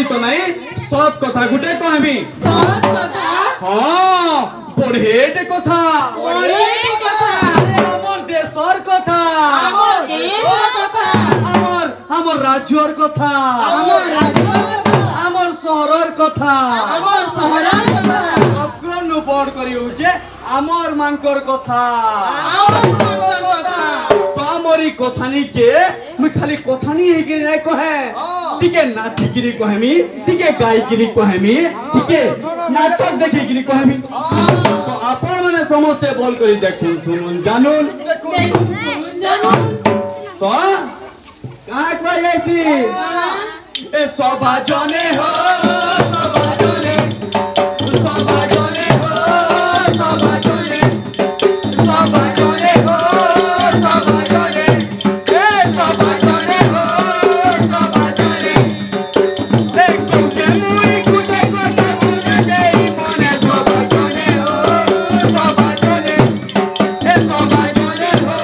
कही तो नहीं सब कथा गुटे कहबी सब कथा हां बढ़ेटे कथा बढ़ेटे कथा हमर देशर कथा हमर देशर कथा हमर राज्यर कथा हमर राज्यर कथा हमर शहरर कथा हमर शहरर कथा अग्रम नु बड़ करी होचे हमर मानकर कथा हमर मानकर कथा तो हमरी कथानी के मैं खाली कथानी हे कि नहीं कहे ठीके नाची गिरी कहेमी ठीके गाई गिरी कहेमी ठीके नाटक देखि गिरी कहेमी तो आपण माने समस्त बोल करी देखुन सुनुन जानून तो काहे कह जाईसी ए सभा जने हो सभा जने सभा जने हो सभा जने सभा जने हो सभा जने ए सभा जने हो सभा जने ए कुटे मुई कुटे कथा सुने देई मने सभा जने हो सभा जने ए सभा जने हो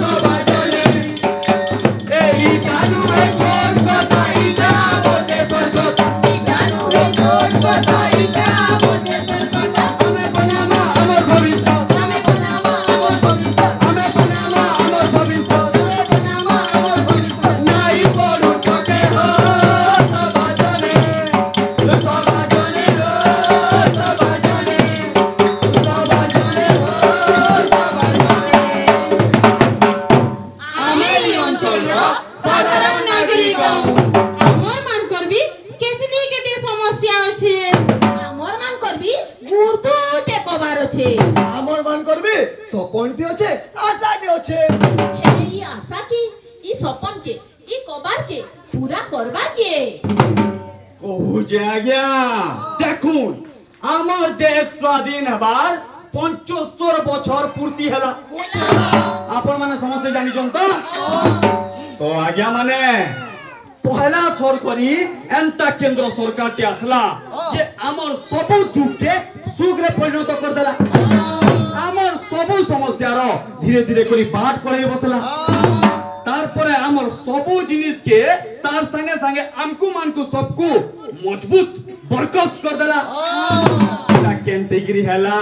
सभा जने ए ई कानू रे छोट कथा इदा बोते सरगत गानु रे छोट कथा इदा बोते सरगत हमें बनामा अमर भविष्य हमें बनावा हमर भविष्य हमें बनामा अमर भविष्य हमें बनावा हमर भविष्य नाई पड़ू ठके हो सभा जने सभा जने हो सभा जने सभा जने हो सभा जने आमे ई अंचल रो साधारण नागरिक हमर मान करबी केतनी केते समस्या अछि हमर मान करबी गुर्दु टेकबार अछि আমার মান করবি সপনটি আছে আশাটি আছে हेले ई आशा की ई सपन के ई कबार के पूरा करबा के कहू जे आज्ञा देखुन আমার দেশ স্বাধীন হবার 75 বছর পূর্তি হেলা আপন মানে সমস্ত জানিছন তো আজ্ঞা মানে পহলা থর করি এন্তা কেন্দ্র সরকারটি আসলা যে আমার সব দুঃখকে সুখরে পরিণত করে দেলা আমার সব সমস্যার ধীরে ধীরে করে বাট করে বসলা তারপরে আমার সব জিনিসকে তার সঙ্গে সঙ্গে আমকু মানকু সবকু মজবুত বরকস করে দেলা তা কেনতে গিরি হেলা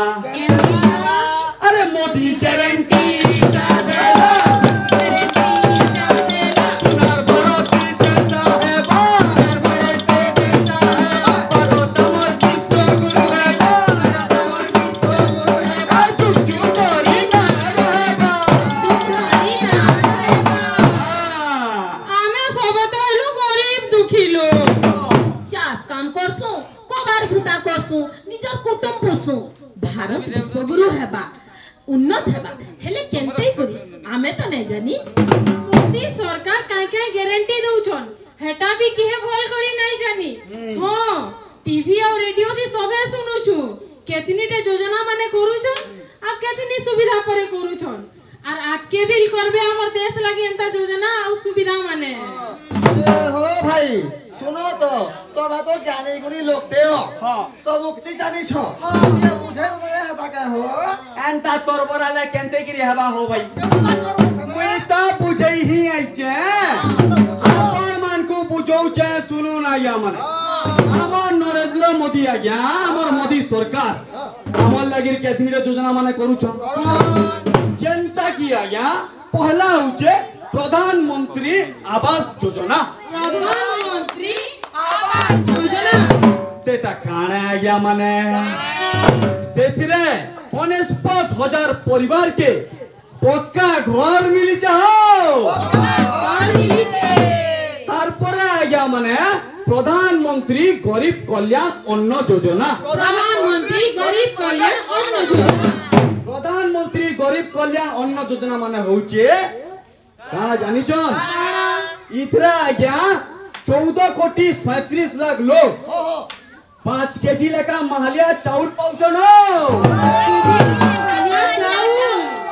আরে মোদি গ্যারান্টি টা দেলা সোনার ভরতি জেতা হেবা ভারত আমার বিশ্বগুরু হেবা চুচু করি না হেবা आमे सबत हलु गरीब दुखी लोग चास काम करसु कबार भूता करसु निजर कुटुंब पोसु भारत विश्वगुरु हेबा उन्नत हेबा हेले केनते करी आमे तो नै जानी मोदी सरकार काय काय गारंटी दउछन हेटा भी किहे भल करी नै जानी हां टीवी और रेडियो दि सबे सुनुछु केतनीटे योजना माने करूछन आ केतनी सुविधा परे करूछन आर आके भी करबे हमर देश लागि एंता योजना आ सुविधा माने हो भाई सुनो तो तब तो ज्ञानी गुणी लोगते हो हाँ। सब कुछ जानी छो ये बुझे रे हता का हो एंता तोर बराले केनते गिरी हेबा हो भाई मुई ता बुझै ही आइछे आपण मान को बुझौ छे सुनु ना या माने हमर नरेंद्र मोदी आज्ञा हमर मोदी सरकार हमर लागि केतनी रे योजना माने करू छ जनता की आज्ञा पहला होचे प्रधानमंत्री आवास योजना प्रधानमंत्री आवास योजना सेटा काणे आज्ञा माने सेथिरे 49,000 परिवार के पक्का घर मिली चाहो और मिली छे तारपरे आज्ञा माने प्रधानमंत्री गरीब कल्याण अन्न योजना प्रधानमंत्री गरीब कल्याण अन्न योजना प्रधानमंत्री गरीब कल्याण अन्न योजना माने होचे का जानिछन इथरा आज्ञा 14 कोटी 37 लाख लोग 5 केजी लेका महलिया चाउल पाउछन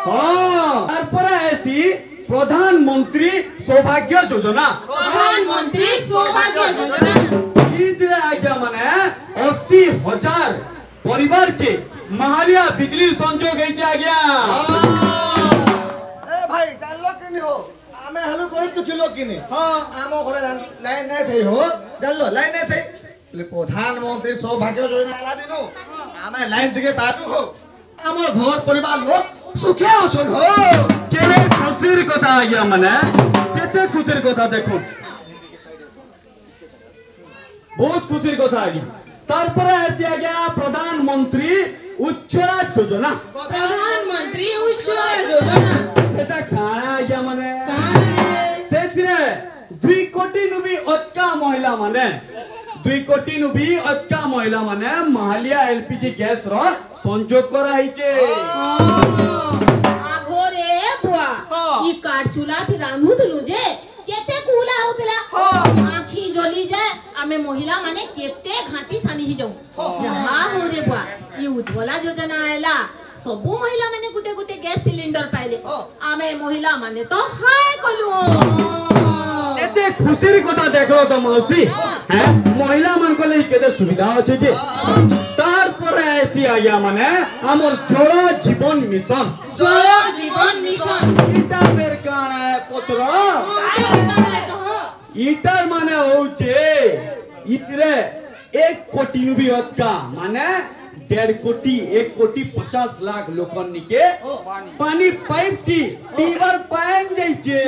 हां तारपरे ऐसी प्रधानमंत्री सौभाग्य योजना प्रधानमंत्री सौभाग्य योजना इथरा आज्ञा माने 80,000 परिवार के महलिया बिजली संजोग है आज्ञा ए भाई जान लो कि नहीं हो ଆମେ ହେଲୁ ଗରିବ ଦୁଃଖୀ ଲୋକ କିନି ହଁ ଆମ ଘରେ ଲାଇନ ନାଇଁ ଥାଇ ହୋ ଜାଣିଲ ଲାଇନ ନାଇଁ ଥାଇ ବୋଲେ ପ୍ରଧାନମନ୍ତ୍ରୀ ସୌଭାଗ୍ୟ ଯୋଜନା ହେଲା ଦିନୁ ଆମେ ଲାଇନ ଟିକେ ପାଇଲୁ ହୋ ଆମ ଘର ପରିବାର ଲୋକ ସୁଖେ ଅଛନ୍ ହୋ केने खुशीर कथा आज्ञा माने केते खुशीर कथा देखो बहुत खुशीर कथा आज्ञा तार पर ऐसी आज्ञा प्रधानमंत्री उज्ज्वला योजना प्रधानमंत्री उज्ज्वला योजना सेटा खाना आज्ञा माने काहे सेतिरे 2 कोटी नु भी अटका महिला माने 2 कोटी नु भी अटका महिला माने महालिया एलपीजी गैस रो संयोग करा हिचे आघोरे बुआ ई काट चूल्हा थी रांधुथलु जे केते कुला होतला आखी जली जाए आमे महिला माने केते घाटी सानी ही जाऊ जहा हो रे बुआ ई उज्ज्वला योजना आयला सबु महिला माने गुटे गुटे गैस सिलेंडर पाइले आमे महिला माने तो हाय कलु एते खुशीर कथा देखलो तो मौसी हैं महिला मन को ले केते सुविधा अछि जे तार पर ऐसी आज्ञा माने हमर जल जीवन मिशन इटा बेर काना पचरो इटर माने होचे इतरे 1 कोटी नु भी अटका माने 1.5 कोटी 1 कोटी 50 लाख लोकन निके पानी पाइप थी पीवर पाइन जाइछे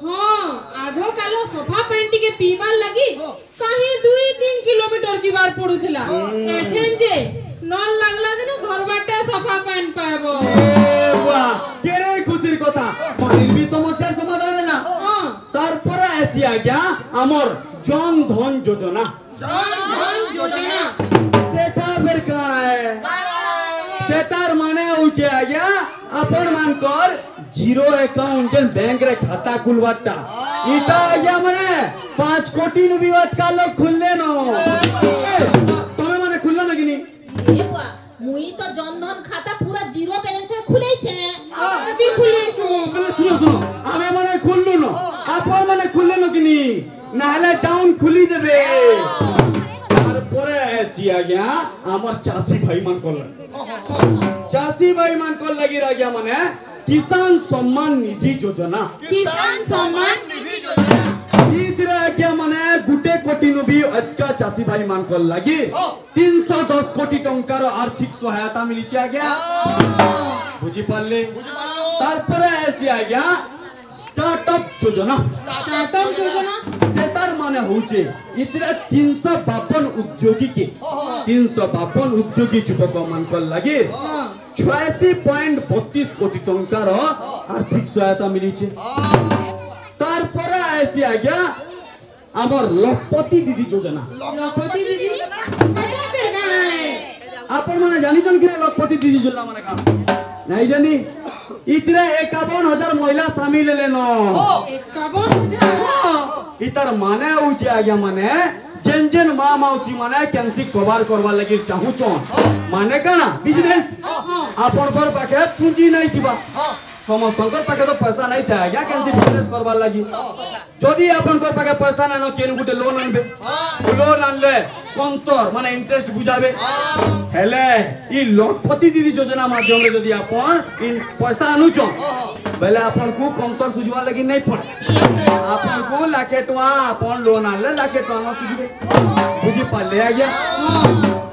हाँ आगो कालो सोफा पेंटी के पीवार लगी कहीं 2-3 किलोमीटर जीवार पड़ुथिला एछेन जे नल लागला दिन घर बाटे सोफा पेन पाबो वाह केरे खुशीर कथा पानीर भी समस्या समाधान हैला हां तार पर ऐसी आज्ञा हमर जन धन योजना सेटा बेर काना है सेटार माने होचे आज्ञा अपन मानकर जीरो अकाउंट के बैंक रे खाता खुलवाटा इटा आज्ञा माने 5 कोटी नु भी अटका लोग खुलले न तमे माने खुललो न किनी ए बुआ मुई तो जनधन खाता पूरा जीरो बैलेंस से खुलै छे अभी खुले छु बोले सुनो आमे माने खुललु न आपन माने खुलले न किनी नाहले जाउन खुली देबे तार परे ऐसी आज्ञा हमर चासी भाई मन कोल चासी भाई मन कोल लगी आज्ञा माने किसान सम्मान निधि योजना इधर आज्ञा माने गुटे कोटी नु भी अटका चासी भाई मान कोल लगी 310 कोटी टंकार आर्थिक सहायता मिली छे आज्ञा बुझी पाले तार परे ऐसी आज्ञा स्टार्टअप योजना सेतार माने होचे इतरे 352 उद्योगी युवक मान कोल लगी 86.32 कोटी टंकार आर्थिक सहायता मिली छे तार पर ऐसी आज्ञा हमर लखपति दीदी योजना अपन माने जानी जन कि लखपति दीदी योजना माने काम नहीं जानी इतरे 51,000 महिला शामिल लेनो 51,000 इतर माने होचे आज्ञा माने जेन माँ मौसी माने कैंसी कवर करवा लगी चाहू छन माने काना बिजनेस अपन घर पाके पूंजी नहीं थिबा समस्तकर पाके तो पैसा नहीं था आज्ञा कैंसी बिजनेस करवा लगी जदी अपन घर पाके पैसा न केन गुटे लोन आनबे लोन आनले कंतर माने इंटरेस्ट बुझाबे हेले ई लखपति दीदी योजना माध्यम रे जदी अपन इन पैसा आनु छ बेले अपन को कंतर सुझवा लगी नहीं पड़े अपन को लाखे टका अपन लोन आनले लाखे टका न सुझबे बुझी पाले आज्ञा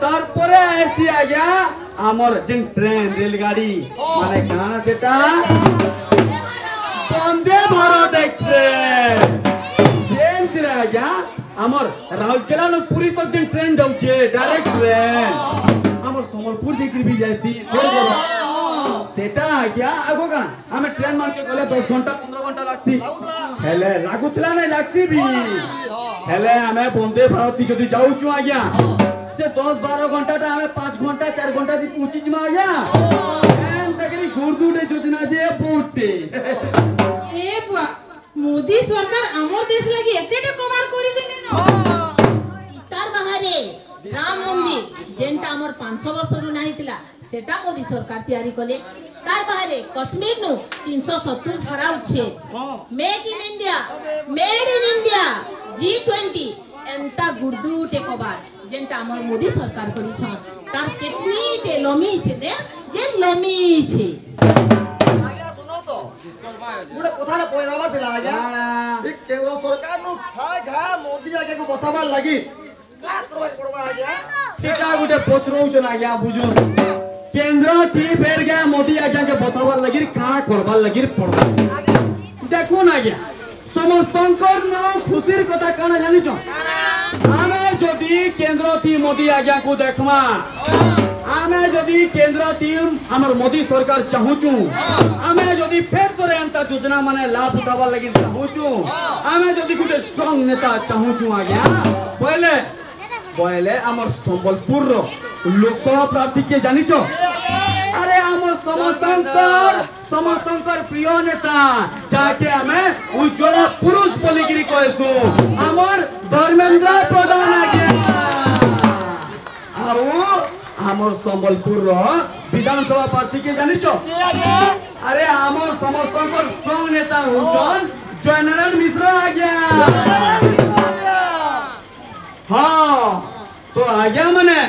तार परे ऐसी आज्ञा हमर जिन ट्रेन रेलगाड़ी माने काना सेटा वंदे भारत एक्सप्रेस जेन दिरा आज्ञा हमर राउरकेला न पूरी तक जिन ट्रेन जाउछे डायरेक्ट ट्रेन हमर समलपुर दिकरी भी जायसी सेटा आज्ञा आगो का हमें ट्रेन मान के गले 10 घंटा 15 घंटा लागसी हेले लागुतला नहीं लागसी भी हेले हमें वंदे भारत जदी जाउछु आज्ञा से 10-12 घंटा टा हमें 5 घंटा 4 घंटा दी पूछी मा आज्ञा एन तकरी गुरदुडे योजना जे पोटे ए बुआ मोदी सरकार हमर देश लगी एतेटा कमाल करी देने न इतार बाहरे राम मंदिर जेंटा हमर 500 वर्ष रु नाही थिला सेटा मोदी सरकार तैयारी कले तार बाहरे कश्मीर नु 370 धारा उछे make in India made in India G20 एंता गुर्दू टेकोबार जेंटा हमर मोदी सरकार करी छन तार केतनी टे लमी छे ने जे लमी छे आज्ञा सुनो तो ଗୋଟେ କଥାଟା କହିବାର ଥିଲା ଆଜ୍ଞା କାଣା? ଏ କେନ୍ଦ୍ର ସରକାର ନୁ ଘା ମୋଦି ଆଜ୍ଞାକୁ ବସାବାର ଲାଗି କା କରବାକୁ ପଡବା ଆଜ୍ଞା ସେଟା ଗୋଟେ ପଚରଉଛନ୍ ଆଜ୍ଞା ବୁଝୁନ୍ କେନ୍ଦ୍ର ଥି ଫେର গে ମୋଦି ଆଜ୍ଞା কে বসাবার লাগি কাଣା করবার লাগি পড়বা দেখুন আজ্ঞা সমস্তঙ্কর ন খুশির কথা কানা জানিছ আমি যদি কেন্দ্র থি মোদি আজ্ঞা কো দেখমা আমি যদি কেন্দ্র থি আমার মোদি সরকার চাহুচু আমি যদি ফের তোরে এন্তা যোজনা মানে লাভ উঠাবার লাগি চাহুচু আমি যদি গুটে স্ট্রং নেতা চাহুচু আজ্ঞা বলে বলে আমার সম্বলপুর লোকসভা প্রার্থী কে জানিছ আরে আমার সমস্তঙ্কর প্রিয় নেতা যাকে আমি উজ্জ্বলা পুরুষ বলিকিরি কইছু আমার ধর্মেন্দ্র প্রধান আজ্ঞা আর আমার সম্বলপুর বিধানসভা প্রার্থী কে জানিছ আরে আমার সমস্তঙ্কর স্ট্রং নেতা হচ্ছেন জয়নারায়ণ মিশ্র আজ্ঞা হ্যাঁ তো আজ্ঞা মানে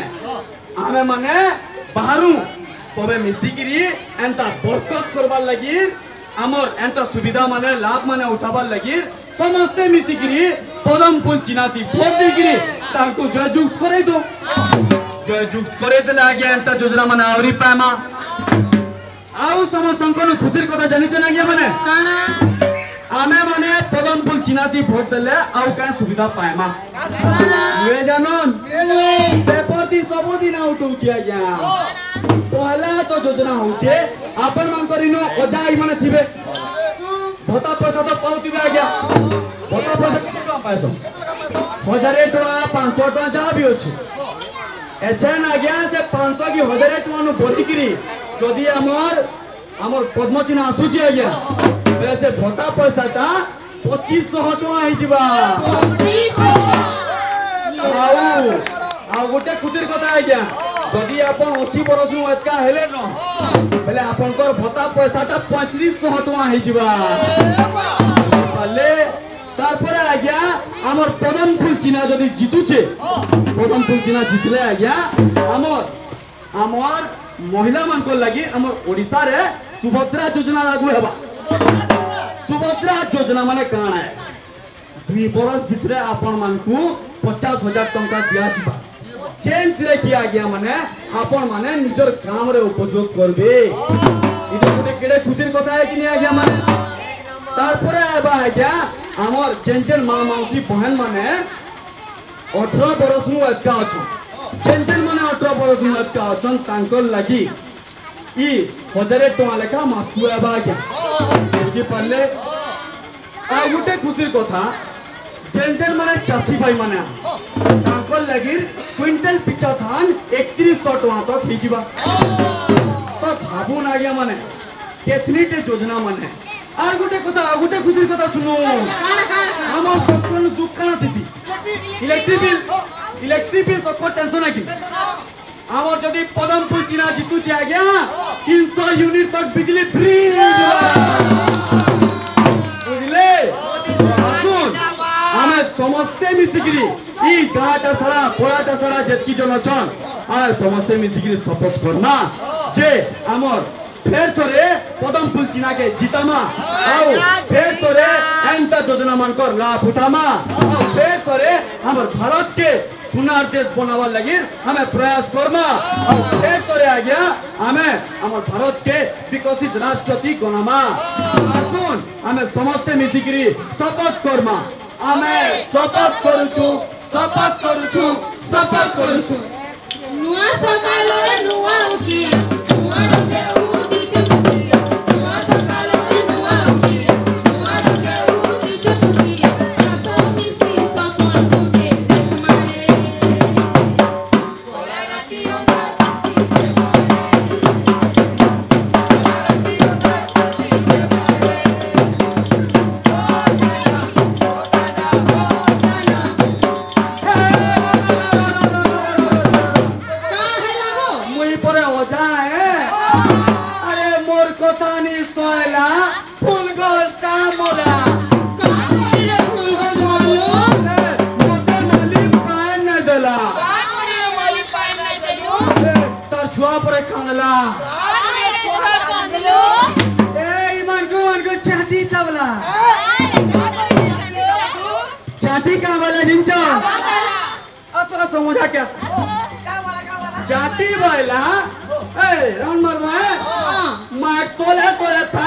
আমি মানে বাহারু তবে মিশিকিরি এন্তা বরকত করবার লাগি আমার এন্তা সুবিধা মানে লাভ মানে উঠাবার লাগি সমস্তে মিশিকিরি পদম ফুল চিনাতি ভোট দিকিরি তাଙ୍କୁ জয়যুক্ত করে দো জয়যুক্ত করে দেলে আগে এন্তা যোজনা মানে আউরি পায়মা আউ সমস্তঙ্কর খুশির কথা জানিছ না আজ্ঞা মানে ଆମେ ମାନେ ପଦମ ଫୁଲ ଚିନାତି ଭୋଟ ଦେଲେ ଆଉ କାଁ ସୁବିଧା ପାଏମା ନୁହେଁ ଜାନନ୍ ପେପର ଦି ସବୁଦିନ ଉଠୁଛି ଆଜ୍ଞା ପହଲା ତ ଯୋଜନା ହଉଛେ ଆପଣ ମାନଙ୍କର ଇନ ଅଜା ଆଇ ମାନେ ଥିବେ ଭତ୍ତା ପଇସା ତ ପାଉଥିବେ ଆଜ୍ଞା ଭତ୍ତା ପଇସା କେତେ ଟଙ୍କା ପାଇସ 1000 ଟଙ୍କା 500 ଟଙ୍କା ଯାହା ବି ଅଛି ଏଛେନ୍ ଆଜ୍ଞା ସେ 500 କି 1000 ଟଙ୍କା ନୁ ବଢିକିରି ଯଦି ଆମର ପଦ୍ମ ଚିହ୍ନ ଆସୁଛି ଆଜ୍ଞା से भत्ता पैसा ता 2500 टका हिजिबा आउ गोटे खुतिर कथा आज्ञा जदि अपन 80 बरस नु एतका हेले न बेले आपनकर भत्ता पैसा ता 3500 टका हिजिबा पाले तार परे आज्ञा हमर पदम फूल चिना जदि जितुचे पदम फूल चिना जितले आज्ञा हमर महिला मान को लागि हमर ओडिसा रे सुभद्रा योजना लागू हेबा सुभद्रा योजना माने काना है 2 बरस भितरे आपण मानकू 50,000 टंका दिया छिबा चेंज रे किया गया माने आपण माने निजर काम रे उपयोग करबे इटा गोटे केडे खुशीर कथा है कि नहीं आ गया माने तार परे आबा है क्या हमर जेंजेन मां मौसी बहन माने 18 बरस नु एका अछि जेंजेन माने 18 बरस नु एका अछन तांकर लागि ई 1000 टका लेखा मासु आबा गया बुझी पाले आ गुटे खुशीर कथा जेंजेन माने चासी भाई माने तांकर लागि क्विंटल पिछा धान 3100 टका तक हिजिबा तो भाबू ना गया माने केथनीटे योजना माने आर गुटे खुशीर कथा सुनो हमर संपूर्ण दुख काना थिसी इलेक्ट्रिक बिल सब टेंशन ना की आमर जदि पदम फूल चिना जीतु आ गया 300 यूनिट तक बिजली फ्री बुझले हमें समस्ते मिसिकिरी ई गाटा सारा पोड़ाटा सारा जेतकी जन छन हमें समस्ते मिसिकिरी शपथ करना जे आमर फेर थोरे पदम फूल चिना के जीतामा आउ फेर थोरे एंता योजना मानकर लाभ उठामा आउ फेर थोरे हमर भारत के सुनार देश बनावा लगी हमें प्रयास करमा और फेर करे आ गया हमें हमर भारत के विकसित राष्ट्र थी गनामा आसुन हमें समस्त मिसिकिरी शपथ करमा हमें शपथ करूछु नुआ सकाल नुआ उकी नुआ रुके उदी चपुकी नुआ सकाल नुआ उकी नुआ रुके उदी चपुकी आसो मिसी सपन कुटे मारे कोला राती ओंगा चाटी का वाला जिंचो असरा समझा क्या चाटी वाला ए राउंड मारो है मार तोले तोले था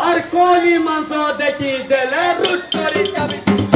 और कोली मांसो देखी देले रूट करी चाबी